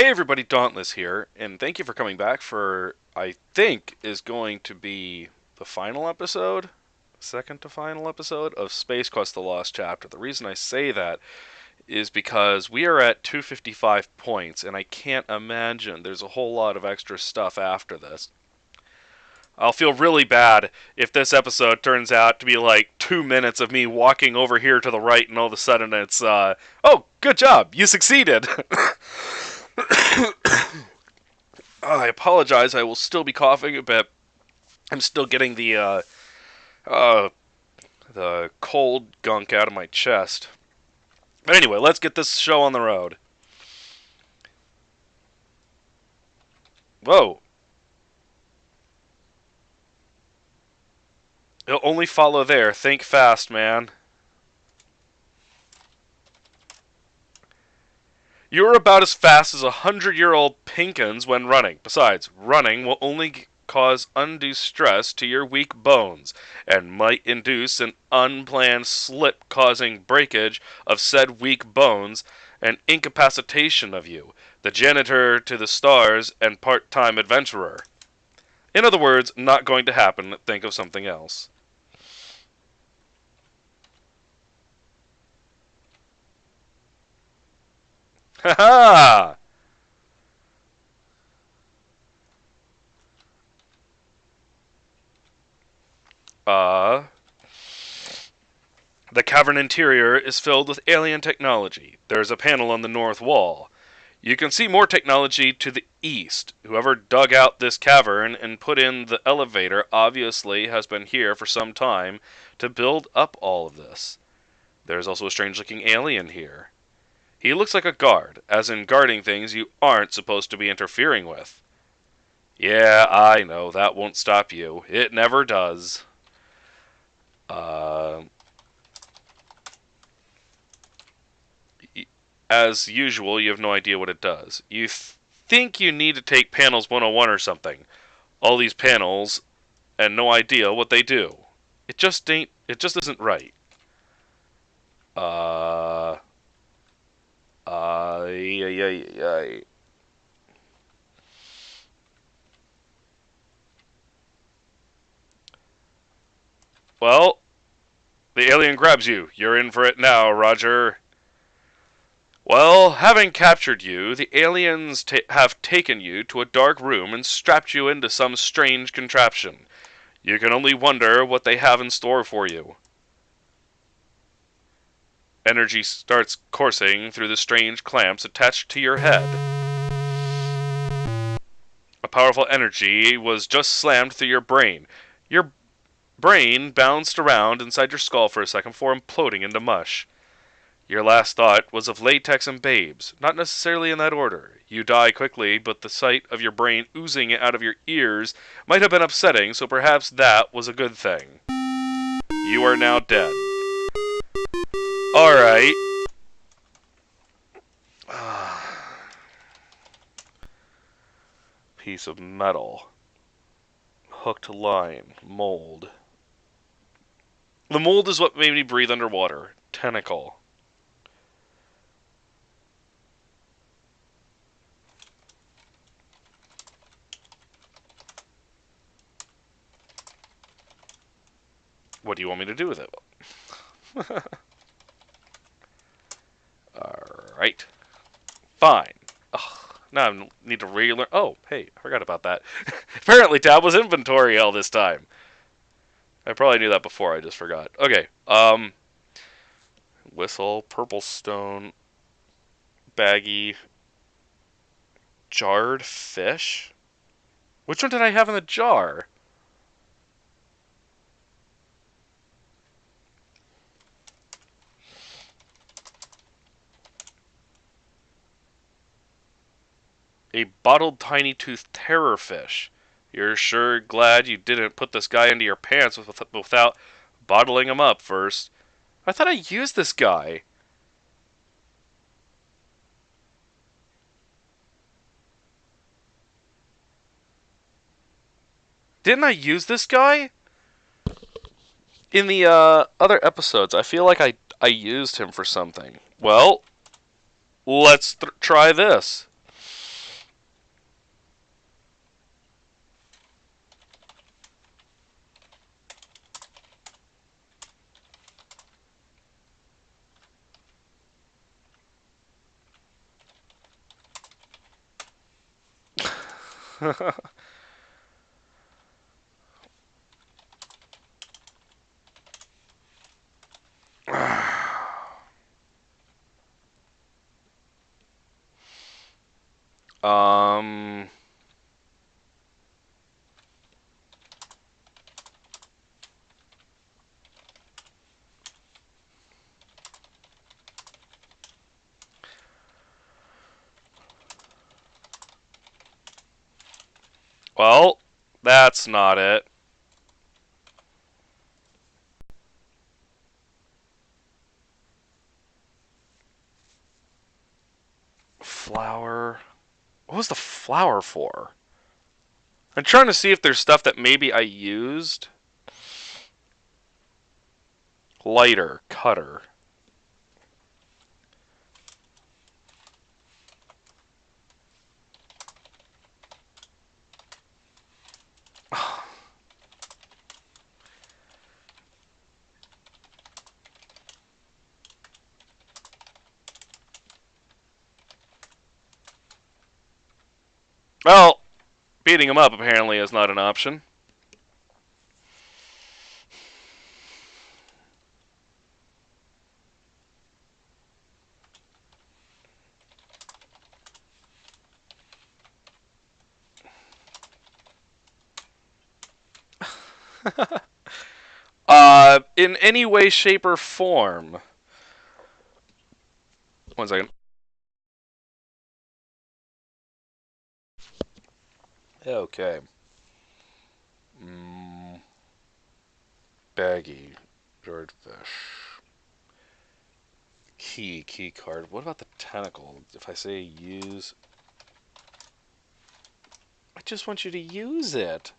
Hey everybody, Dauntless here, and thank you for coming back for, I think, is going to be the final episode, second to final episode of Space Quest: The Lost Chapter. The reason I say that is because we are at 255 points, and I can't imagine there's a whole lot of extra stuff after this. I'll feel really bad if this episode turns out to be like 2 minutes of me walking over here to the right, and all of a sudden it's, oh, good job, you succeeded! I apologize. I will still be coughing a bit. I'm still getting the cold gunk out of my chest. But anyway, let's get this show on the road. Whoa. It'll only follow there. Think fast, man. You're about as fast as 100-year-old Pinkins when running. Besides, running will only cause undue stress to your weak bones, and might induce an unplanned slip causing breakage of said weak bones and incapacitation of you, the janitor to the stars and part-time adventurer. In other words, not going to happen. Think of something else. Ha ha! The cavern interior is filled with alien technology. There's a panel on the north wall. You can see more technology to the east. Whoever dug out this cavern and put in the elevator obviously has been here for some time to build up all of this. There's also a strange-looking alien here. He looks like a guard, as in guarding things you aren't supposed to be interfering with. Yeah, I know, that won't stop you. It never does. As usual, you have no idea what it does. You think you need to take panels 101 or something. All these panels, and no idea what they do. It just isn't right. Ay. Well, the alien grabs you. You're in for it now, Roger. Well, having captured you, the aliens have taken you to a dark room and strapped you into some strange contraption. You can only wonder what they have in store for you. Energy starts coursing through the strange clamps attached to your head. A powerful energy was just slammed through your brain. Your brain bounced around inside your skull for a second before imploding into mush. Your last thought was of latex and babes, not necessarily in that order. You die quickly, but the sight of your brain oozing out of your ears might have been upsetting, so perhaps that was a good thing. You are now dead. Alright. Piece of metal. Hooked line. Mold. The mold is what made me breathe underwater. Tentacle. What do you want me to do with it? Alright. Fine. Ugh, now I need to relearn. Oh, hey, I forgot about that. Apparently tab was inventory all this time. I probably knew that before, I just forgot. Okay, whistle, purple stone, baggy, jarred fish? Which one did I have in the jar? A bottled tiny tooth terror fish. You're sure glad you didn't put this guy into your pants without bottling him up first. I thought I used this guy. Didn't I use this guy? In the other episodes, I feel like I used him for something. Well, let's try this. um... Well, that's not it. Flour. What was the flour for? I'm trying to see if there's stuff that maybe I used. Lighter, cutter. Well, beating him up apparently is not an option. In any way, shape, or form. One second. Okay. Baggy. Swordfish. Key card. What about the tentacle? If I say use... I just want you to use it.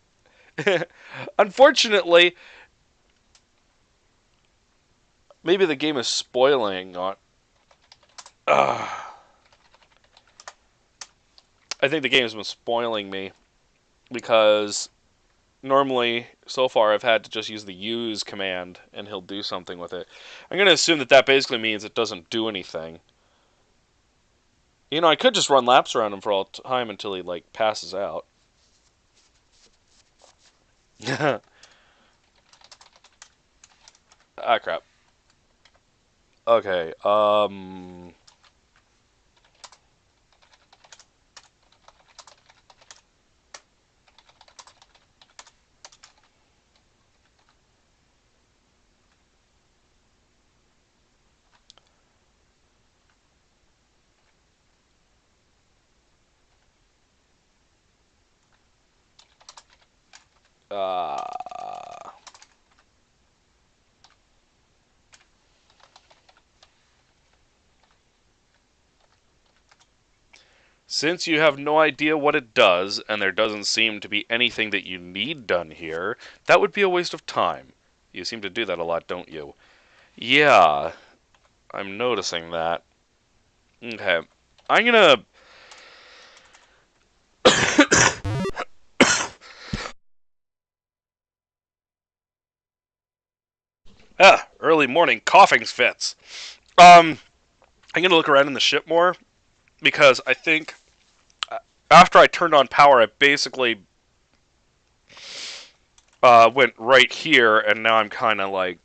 Unfortunately, maybe the game is spoiling on... I think the game's been spoiling me because normally, so far, I've had to just use the use command and he'll do something with it. I'm going to assume that that basically means it doesn't do anything. You know, I could just run laps around him for all time until he, like, passes out. Ah, crap. Okay, since you have no idea what it does, and there doesn't seem to be anything that you need done here, that would be a waste of time. You seem to do that a lot, don't you? Yeah, I'm noticing that. Okay. I'm gonna... early morning coughing fits. I'm gonna look around in the ship more, because I think after I turned on power, I basically went right here, and now I'm kind of like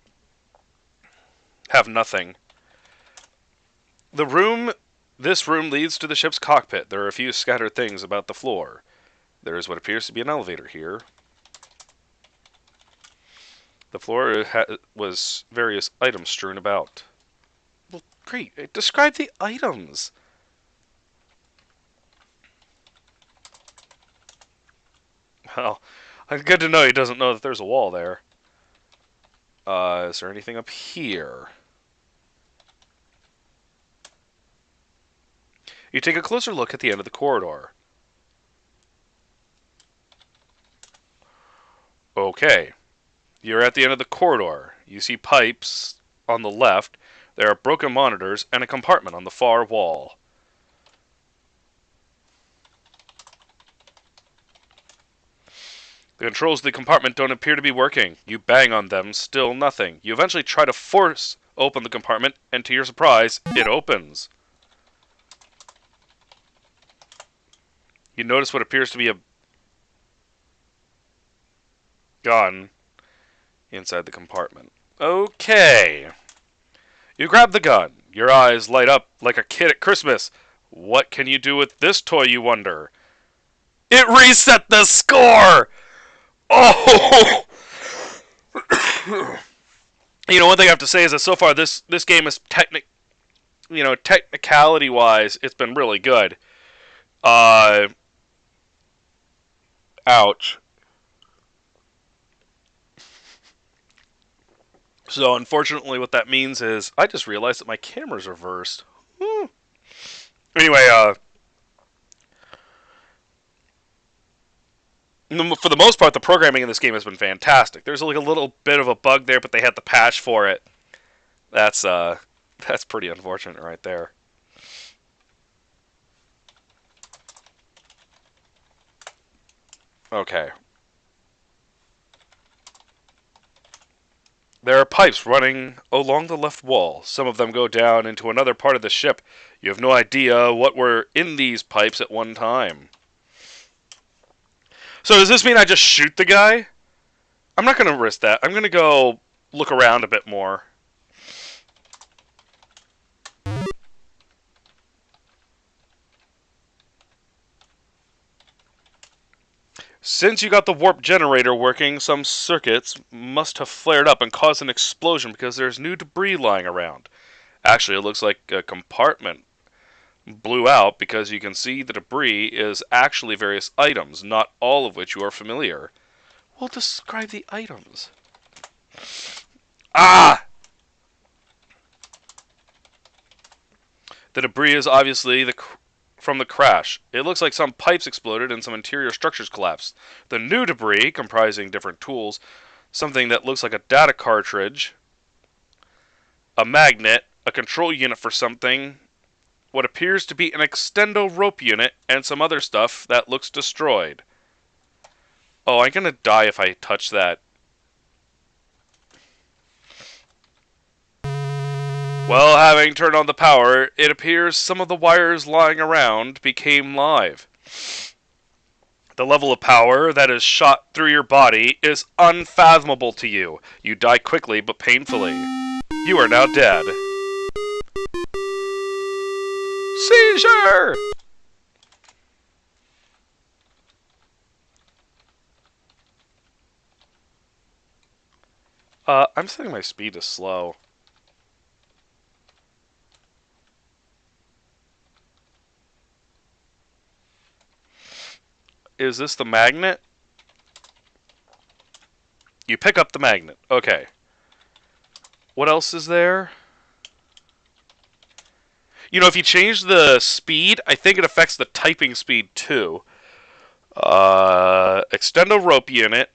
have nothing. This room leads to the ship's cockpit. There are a few scattered things about the floor. There is what appears to be an elevator here. The floor was various items strewn about. Well, great. Describe the items. Well, it's good to know he doesn't know that there's a wall there. Is there anything up here? You take a closer look at the end of the corridor. Okay. You're at the end of the corridor. You see pipes on the left. There are broken monitors and a compartment on the far wall. The controls of the compartment don't appear to be working. You bang on them, still nothing. You eventually try to force open the compartment, and to your surprise, it opens. You notice what appears to be a gun inside the compartment. Okay. You grab the gun. Your eyes light up like a kid at Christmas. What can you do with this toy, you wonder? It reset the score! Oh! You know, one thing I have to say is that so far this game is technicality-wise, it's been really good. Ouch. So, unfortunately, what that means is I just realized that my camera's reversed. Anyway, for the most part, the programming in this game has been fantastic. There's like a little bit of a bug there, but they had the patch for it. That's pretty unfortunate right there. Okay. There are pipes running along the left wall. Some of them go down into another part of the ship. You have no idea what were in these pipes at one time. So does this mean I just shoot the guy? I'm not going to risk that. I'm going to go look around a bit more. Since you got the warp generator working, some circuits must have flared up and caused an explosion because there's new debris lying around. Actually, it looks like a compartment blew out because you can see the debris is actually various items, not all of which you are familiar. Well, describe the items. Ah! The debris is obviously from the crash. It looks like some pipes exploded and some interior structures collapsed. The new debris, comprising different tools, something that looks like a data cartridge, a magnet, a control unit for something, what appears to be an extendo rope unit, and some other stuff that looks destroyed. Oh, I'm gonna die if I touch that. Well, having turned on the power, it appears some of the wires lying around became live. The level of power that is shot through your body is unfathomable to you. You die quickly but painfully. You are now dead. Seizure! I'm setting my speed to slow. Is this the magnet? You pick up the magnet. Okay. What else is there? You know, if you change the speed, I think it affects the typing speed too. Extendo rope unit.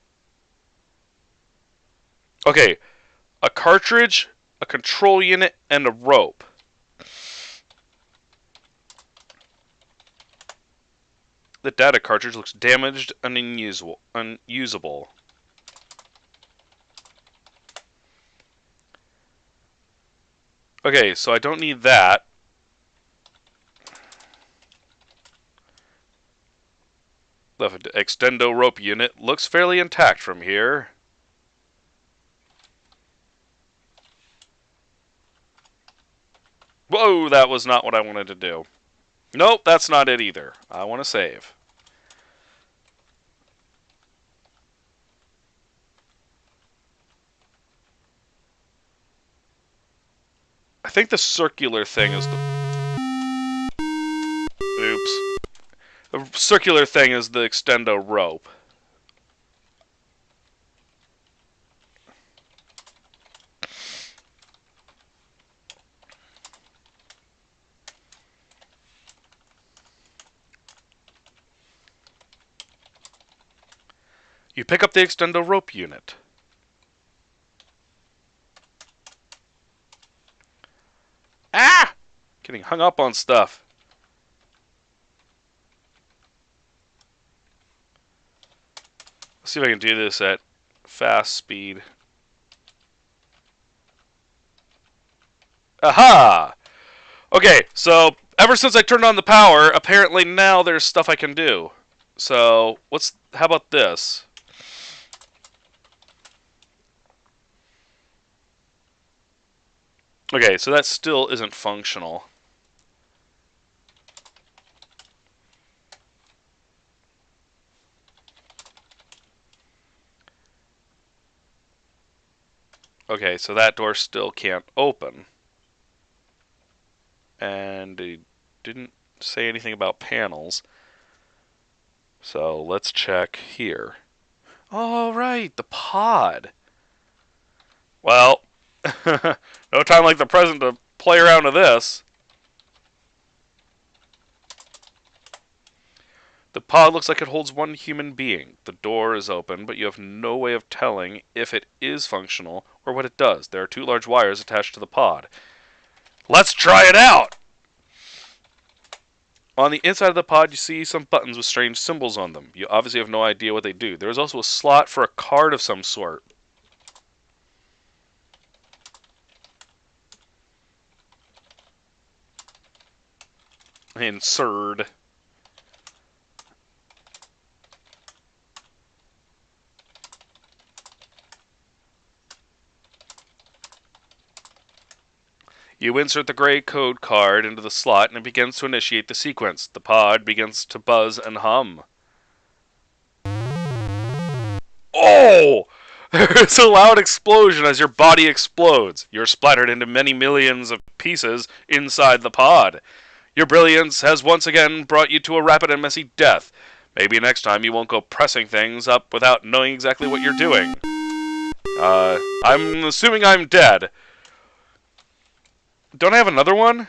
Okay. A cartridge, a control unit, and a rope. The data cartridge looks damaged and unusable. Okay, so I don't need that. The extendo rope unit looks fairly intact from here. Whoa, that was not what I wanted to do. Nope, that's not it either. I want to save. I think the circular thing is the... Oops. The circular thing is the extendo rope. You pick up the extendo rope unit. Ah! Getting hung up on stuff. Let's see if I can do this at fast speed. Aha! Okay, so ever since I turned on the power, apparently now there's stuff I can do. So, how about this? Okay, so that still isn't functional. Okay, so that door still can't open. And it didn't say anything about panels. So let's check here. All right, the pod. Well, no time like the present to play around with this. The pod looks like it holds one human being. The door is open, but you have no way of telling if it is functional or what it does. There are two large wires attached to the pod. Let's try it out! On the inside of the pod, you see some buttons with strange symbols on them. You obviously have no idea what they do. There is also a slot for a card of some sort. Insert. You insert the gray code card into the slot and it begins to initiate the sequence. The pod begins to buzz and hum. Oh! There's a loud explosion as your body explodes. You're splattered into many millions of pieces inside the pod. Your brilliance has once again brought you to a rapid and messy death. Maybe next time you won't go pressing things up without knowing exactly what you're doing. I'm assuming I'm dead. Don't I have another one?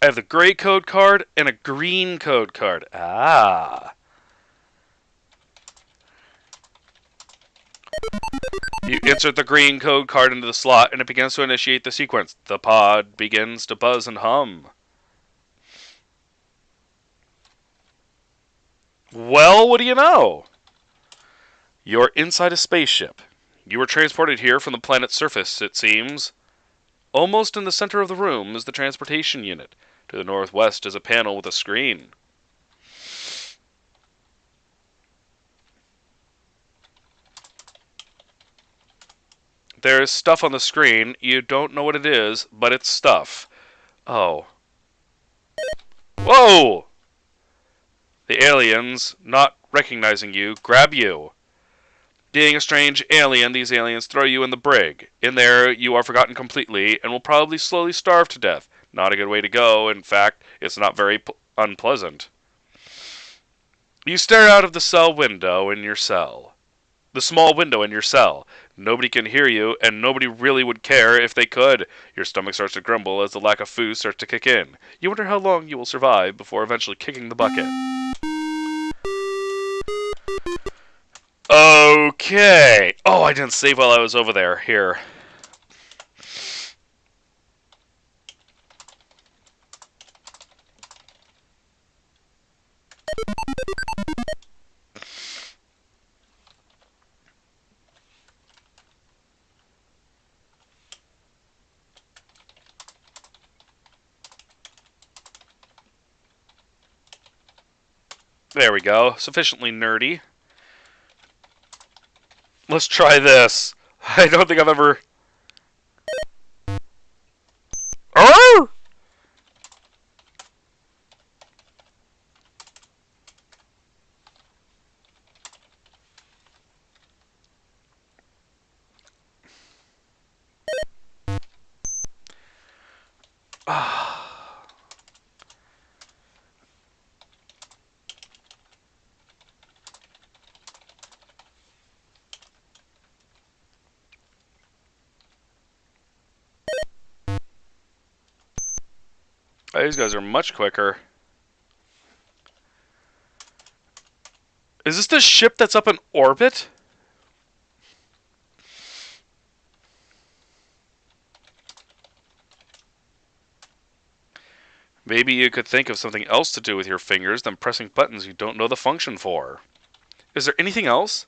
I have the gray code card and a green code card. Ah. You insert the green code card into the slot and it begins to initiate the sequence. The pod begins to buzz and hum. Well, what do you know? You're inside a spaceship. You were transported here from the planet's surface, it seems. Almost in the center of the room is the transportation unit. To the northwest is a panel with a screen. There's stuff on the screen. You don't know what it is, but it's stuff. Oh. Whoa! The aliens, not recognizing you, grab you. Being a strange alien, these aliens throw you in the brig. In there, you are forgotten completely and will probably slowly starve to death. Not a good way to go. In fact, it's not very unpleasant. You stare out of the cell window in your cell. The small window in your cell. Nobody can hear you, and nobody really would care if they could. Your stomach starts to grumble as the lack of food starts to kick in. You wonder how long you will survive before eventually kicking the bucket. Okay. Oh, I didn't save while I was over there. Here. There we go. Sufficiently nerdy. Let's try this. I don't think I've ever... Oh! These guys are much quicker. Is this the ship that's up in orbit? Maybe you could think of something else to do with your fingers than pressing buttons you don't know the function for. Is there anything else?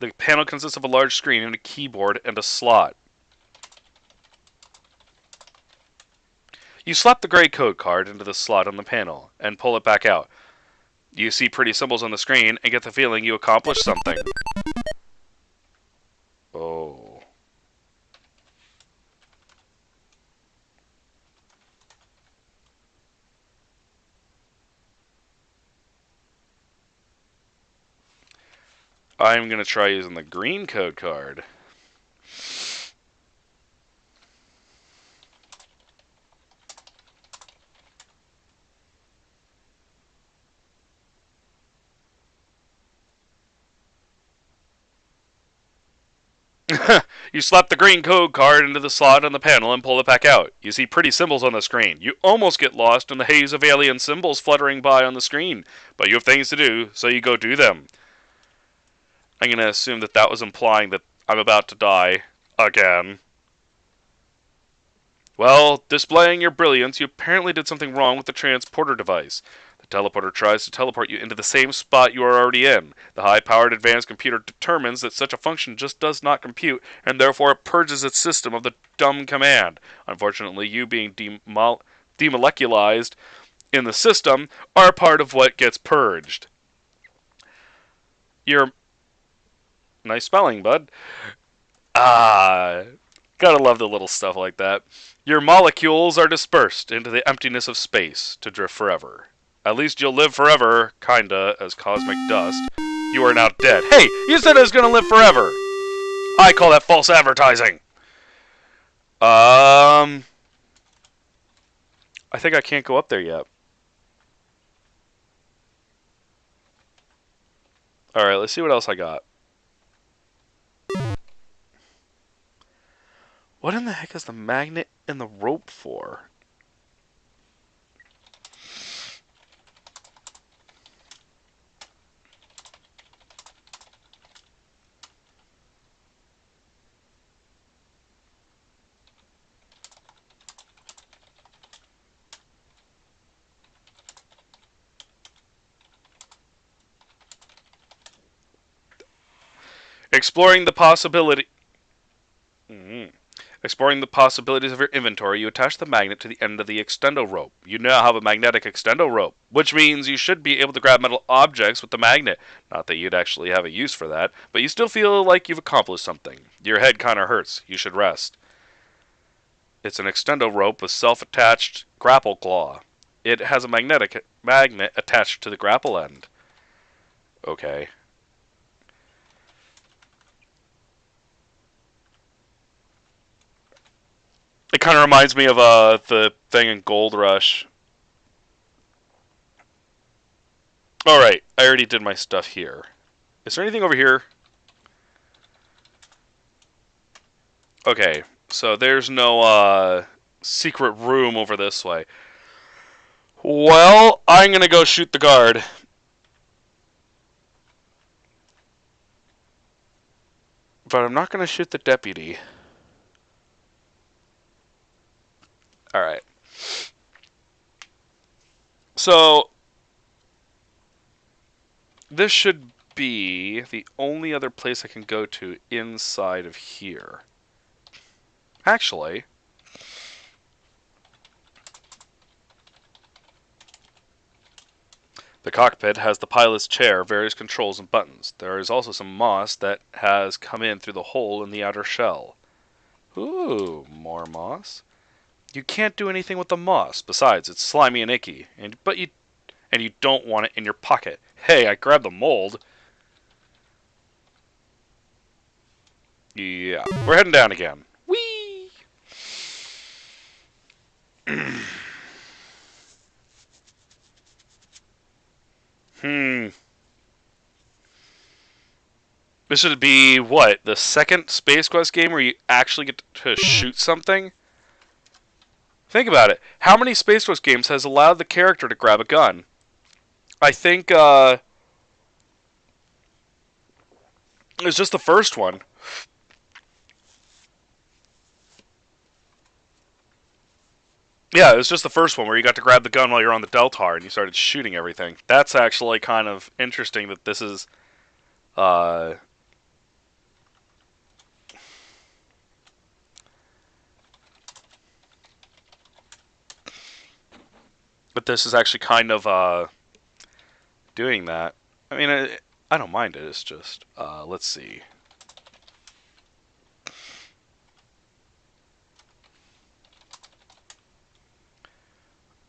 The panel consists of a large screen and a keyboard and a slot. You slap the gray code card into the slot on the panel and pull it back out. You see pretty symbols on the screen and get the feeling you accomplished something. Oh. I'm going to try using the green code card. You slap the green code card into the slot on the panel and pull it back out. You see pretty symbols on the screen. You almost get lost in the haze of alien symbols fluttering by on the screen, but you have things to do, so you go do them. I'm going to assume that that was implying that I'm about to die again. Well, displaying your brilliance, you apparently did something wrong with the transporter device. The teleporter tries to teleport you into the same spot you are already in. The high-powered advanced computer determines that such a function just does not compute, and therefore it purges its system of the dumb command. Unfortunately, you being demoleculized in the system are part of what gets purged. You're... Nice spelling, bud. Gotta love the little stuff like that. Your molecules are dispersed into the emptiness of space to drift forever. At least you'll live forever, kinda, as cosmic dust. You are now dead. Hey, you said I was gonna live forever! I call that false advertising! I think I can't go up there yet. Alright, let's see what else I got. What in the heck is the magnet and the rope for? Exploring the possibility... Exploring the possibilities of your inventory, you attach the magnet to the end of the extendo rope. You now have a magnetic extendo rope, which means you should be able to grab metal objects with the magnet. Not that you'd actually have a use for that, but you still feel like you've accomplished something. Your head kind of hurts. You should rest. It's an extendo rope with self-attached grapple claw. It has a magnet attached to the grapple end. Okay. It kind of reminds me of the thing in Gold Rush. Alright, I already did my stuff here. Is there anything over here? Okay, so there's no secret room over this way. Well, I'm gonna go shoot the guard. But I'm not gonna shoot the deputy. Alright. So, this should be the only other place I can go to inside of here. Actually, the cockpit has the pilot's chair, various controls, and buttons. There is also some moss that has come in through the hole in the outer shell. Ooh, more moss. You can't do anything with the moss. Besides, it's slimy and icky, and you don't want it in your pocket. Hey, I grabbed the mold. Yeah, we're heading down again. Whee! This should be, what, the second Space Quest game where you actually get to shoot something? Think about it. How many Space Quest games has allowed the character to grab a gun? I think, it was just the first one. Yeah, it was just the first one where you got to grab the gun while you're on the Deltar and you started shooting everything. That's actually kind of interesting that this is, But this is actually kind of doing that. I mean, I don't mind it. It's just, let's see.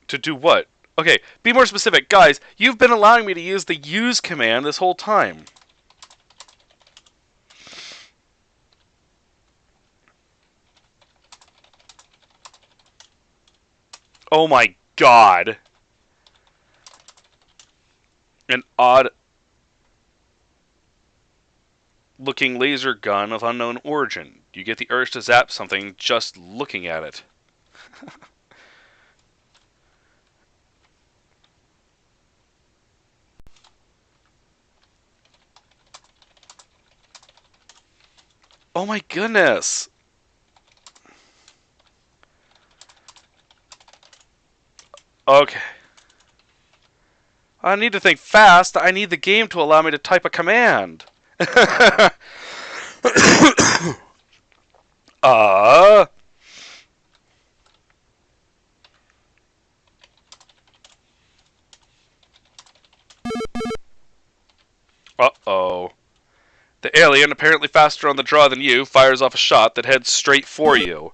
To do what? Okay, be more specific. Guys, you've been allowing me to use the use command this whole time. Oh my god. An odd looking laser gun of unknown origin. You get the urge to zap something just looking at it. Oh my goodness. Okay. I need to think fast. I need the game to allow me to type a command. uh. Uh-oh. The alien, apparently faster on the draw than you, fires off a shot that heads straight for you.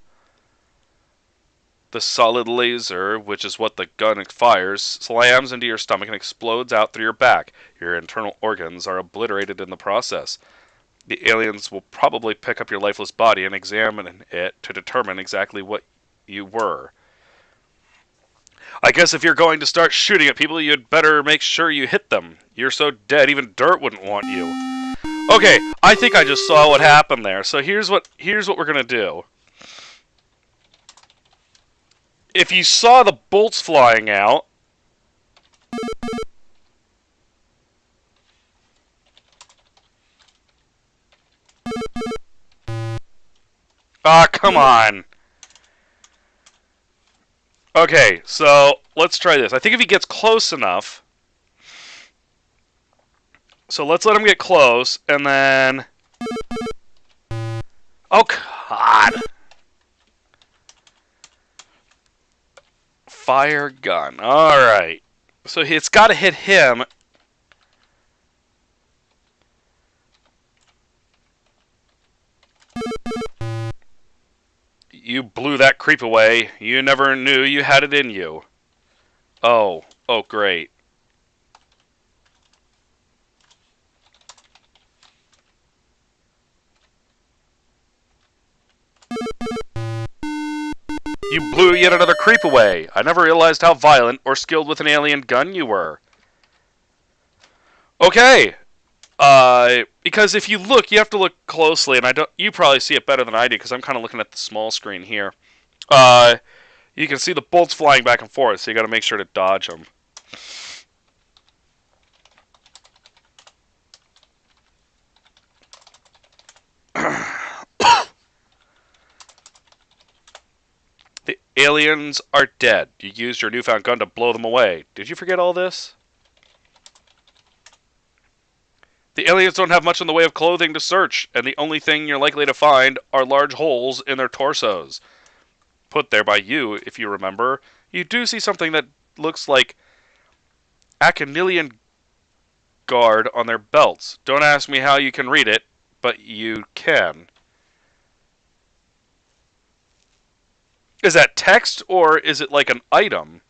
The solid laser, which is what the gun fires, slams into your stomach and explodes out through your back. Your internal organs are obliterated in the process. The aliens will probably pick up your lifeless body and examine it to determine exactly what you were. I guess if you're going to start shooting at people, you'd better make sure you hit them. You're so dead, even dirt wouldn't want you. Okay, I think I just saw what happened there. So here's what we're gonna do. If you saw the bolts flying out, come on. Okay, so let's try this. I think if he gets close enough, so let's let him get close, and then, oh god. Fire gun. Alright. So it's got to hit him. You blew that creep away. You never knew you had it in you. Oh. Oh, great. You blew yet another creep away. I never realized how violent or skilled with an alien gun you were. Okay. Because if you look, you have to look closely, and I don't. You probably see it better than I do, because I'm kind of looking at the small screen here. You can see the bolts flying back and forth, so you got to make sure to dodge them. The aliens are dead. You used your newfound gun to blow them away. Did you forget all this? The aliens don't have much in the way of clothing to search, and the only thing you're likely to find are large holes in their torsos. Put there by you, if you remember. You do see something that looks like Achenilian guard on their belts. Don't ask me how you can read it, but you can. Is that text, or is it like an item?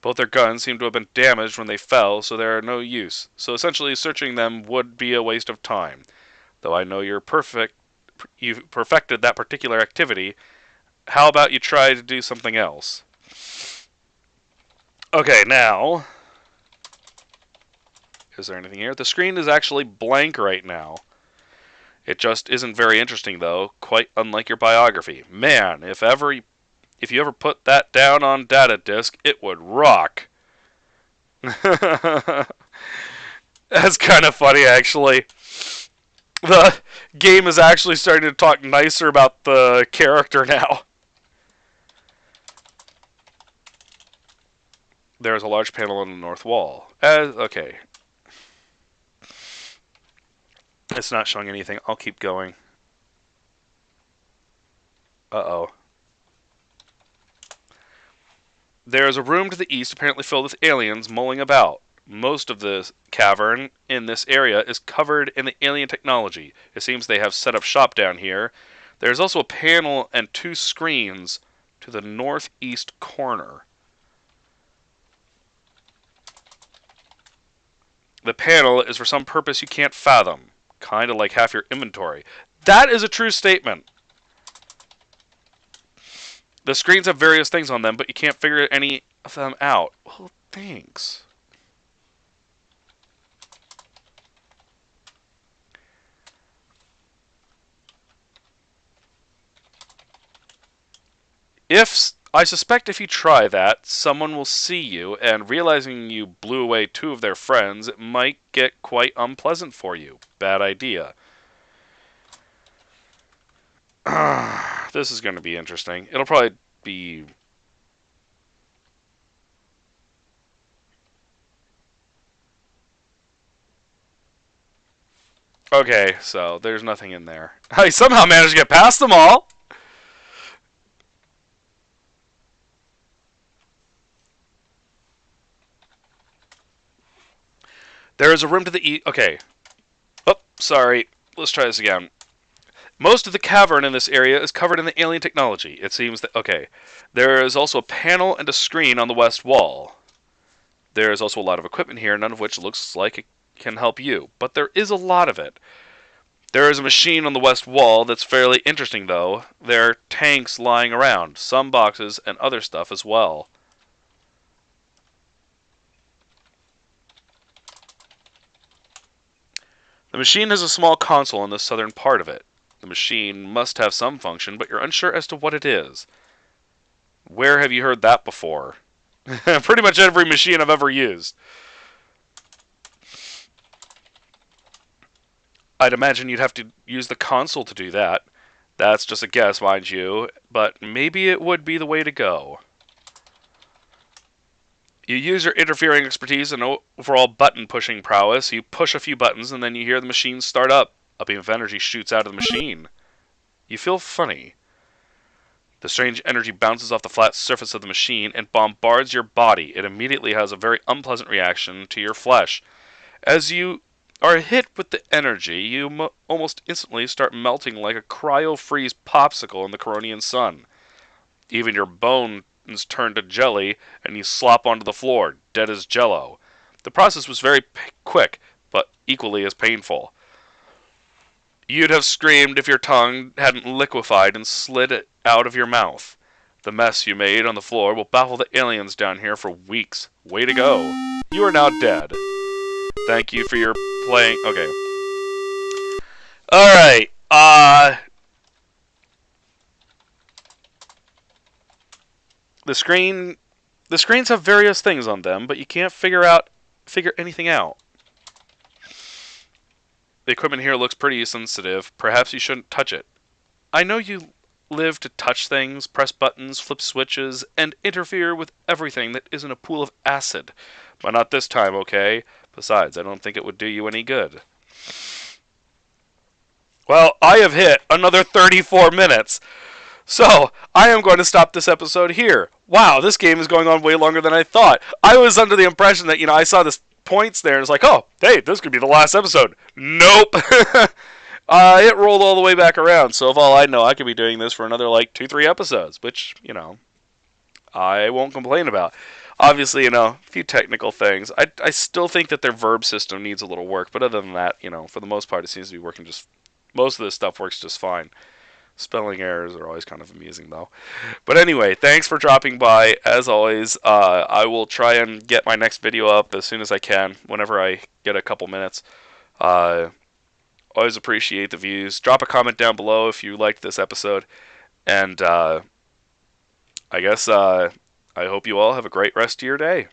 Both their guns seem to have been damaged when they fell, so they are no use. So essentially, searching them would be a waste of time. Though I know you've perfected that particular activity, how about you try to do something else? Okay, now, is there anything here? The screen is actually blank right now. It just isn't very interesting, though, quite unlike your biography. Man, if you ever put that down on data disk, it would rock. That's kind of funny, actually. The game is actually starting to talk nicer about the character now. There's a large panel on the north wall. Okay. It's not showing anything. I'll keep going. Uh-oh. There's a room to the east apparently filled with aliens mulling about. Most of the cavern in this area is covered in the alien technology. It seems they have set up shop down here. There's also a panel and 2 screens to the northeast corner. The panel is for some purpose you can't fathom, kind of like half your inventory. That is a true statement. The screens have various things on them, but you can't figure any of them out. Well, thanks. I suspect if you try that, someone will see you, and realizing you blew away 2 of their friends, it might get quite unpleasant for you. Bad idea. This is going to be interesting. It'll probably be... Okay, so there's nothing in there. I somehow managed to get past them all! There is a room to the east... Okay. Oh, sorry. Let's try this again. Most of the cavern in this area is covered in the alien technology. It seems that... Okay. There is also a panel and a screen on the west wall. There is also a lot of equipment here, none of which looks like it can help you. But there is a lot of it. There is a machine on the west wall that's fairly interesting, though. There are tanks lying around, some boxes, and other stuff as well. The machine has a small console in the southern part of it. The machine must have some function, but you're unsure as to what it is. Where have you heard that before? Pretty much every machine I've ever used. I'd imagine you'd have to use the console to do that. That's just a guess, mind you, but maybe it would be the way to go. You use your interfering expertise and overall button-pushing prowess. You push a few buttons, and then you hear the machine start up. A beam of energy shoots out of the machine. You feel funny. The strange energy bounces off the flat surface of the machine and bombards your body. It immediately has a very unpleasant reaction to your flesh. As you are hit with the energy, you almost instantly start melting like a cryo-freeze popsicle in the Coronian sun. Even your bones turn to jelly, and you slop onto the floor, dead as jello. The process was very quick, but equally as painful. You'd have screamed if your tongue hadn't liquefied and slid it out of your mouth. The mess you made on the floor will baffle the aliens down here for weeks. Way to go. You are now dead. Thank you for your playing... Okay. Alright, The screens have various things on them, but you can't figure anything out. The equipment here looks pretty sensitive. Perhaps you shouldn't touch it. I know you live to touch things, press buttons, flip switches, and interfere with everything that isn't a pool of acid. But not this time, okay? Besides, I don't think it would do you any good. Well, I have hit another 34 minutes. So, I am going to stop this episode here. Wow, this game is going on way longer than I thought. I was under the impression that, I saw this points there and it's like, oh, hey, this could be the last episode. Nope. It rolled all the way back around. So, if all I know, I could be doing this for another, 2-3 episodes, which, I won't complain about. Obviously, a few technical things. I still think that their verb system needs a little work, but other than that, for the most part, it seems to be working most of this stuff works just fine. Spelling errors are always kind of amusing, though. But anyway, thanks for dropping by. As always, I will try and get my next video up as soon as I can, whenever I get a couple minutes. Always appreciate the views. Drop a comment down below if you liked this episode. And I guess I hope you all have a great rest of your day.